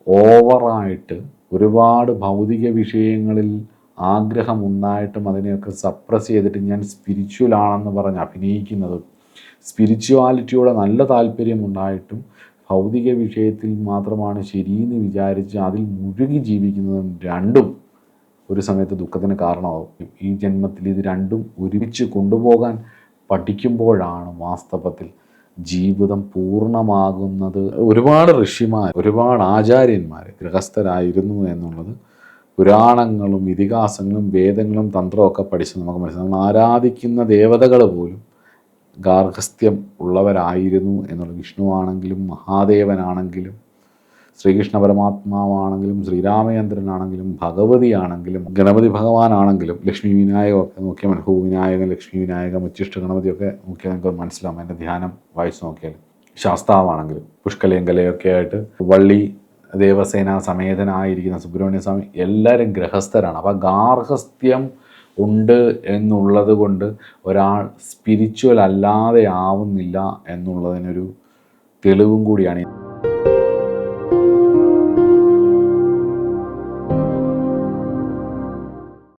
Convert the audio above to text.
ഓവറായിട്ട് ഒരുപാട് ഭൗതിക വിഷയങ്ങളിൽ ആഗ്രഹമുണ്ടായിട്ടും അതിനെയൊക്കെ സപ്രസ് ചെയ്തിട്ട് ഞാൻ സ്പിരിച്വൽ ആണെന്ന് പറഞ്ഞ് അഭിനയിക്കുന്നതും, സ്പിരിച്വാലിറ്റിയോടെ നല്ല താല്പര്യമുണ്ടായിട്ടും ഭൗതിക വിഷയത്തിൽ മാത്രമാണ് ശരിയെന്ന് വിചാരിച്ച് അതിൽ മുഴുകി ജീവിക്കുന്നതും രണ്ടും ഒരു സമയത്ത് ദുഃഖത്തിന് കാരണമാകും. ഈ ജന്മത്തിൽ ഇത് രണ്ടും ഒരുമിച്ച് കൊണ്ടുപോകാൻ പഠിക്കുമ്പോഴാണ് വാസ്തവത്തിൽ ജീവിതം പൂർണ്ണമാകുന്നത്. ഒരുപാട് ഋഷിമാർ, ഒരുപാട് ആചാര്യന്മാർ ഗൃഹസ്ഥരായിരുന്നു എന്നുള്ളത് പുരാണങ്ങളും ഇതിഹാസങ്ങളും വേദങ്ങളും തന്ത്രമൊക്കെ പഠിച്ച് നമുക്ക് മനസ്സിലാവും. നമ്മൾ ആരാധിക്കുന്ന ദേവതകൾ പോലും ഗാർഹസ്ഥ്യം ഉള്ളവരായിരുന്നു എന്നുള്ളത്. വിഷ്ണുവാണെങ്കിലും മഹാദേവനാണെങ്കിലും ശ്രീകൃഷ്ണ പരമാത്മാവാണെങ്കിലും ശ്രീരാമചന്ദ്രനാണെങ്കിലും ഭഗവതിയാണെങ്കിലും ഗണപതി ഭഗവാനാണെങ്കിലും ലക്ഷ്മി വിനായകമൊക്കെ നോക്കിയാൽ ഭൂവിനായകൻ, ലക്ഷ്മി വിനായകൻ, ഉച്ഛിഷ്ട ഗണപതിയൊക്കെ നോക്കിയാൽ നമുക്ക് മനസ്സിലാവും. അതിൻ്റെ ധ്യാനം വായിച്ചു നോക്കിയാൽ ശാസ്താവാണെങ്കിലും പുഷ്കലേങ്കലയൊക്കെ ആയിട്ട് വള്ളി ദേവസേന സമേതനായിരിക്കുന്ന സുബ്രഹ്മണ്യ സ്വാമി എല്ലാവരും ഗൃഹസ്ഥരാണ്. അപ്പോൾ ഗാർഹസ്ഥ്യം ഉണ്ട് എന്നുള്ളത് കൊണ്ട് ഒരാൾ സ്പിരിച്വൽ അല്ലാതെ ആവുന്നില്ല എന്നുള്ളതിനൊരു തെളിവും കൂടിയാണ്.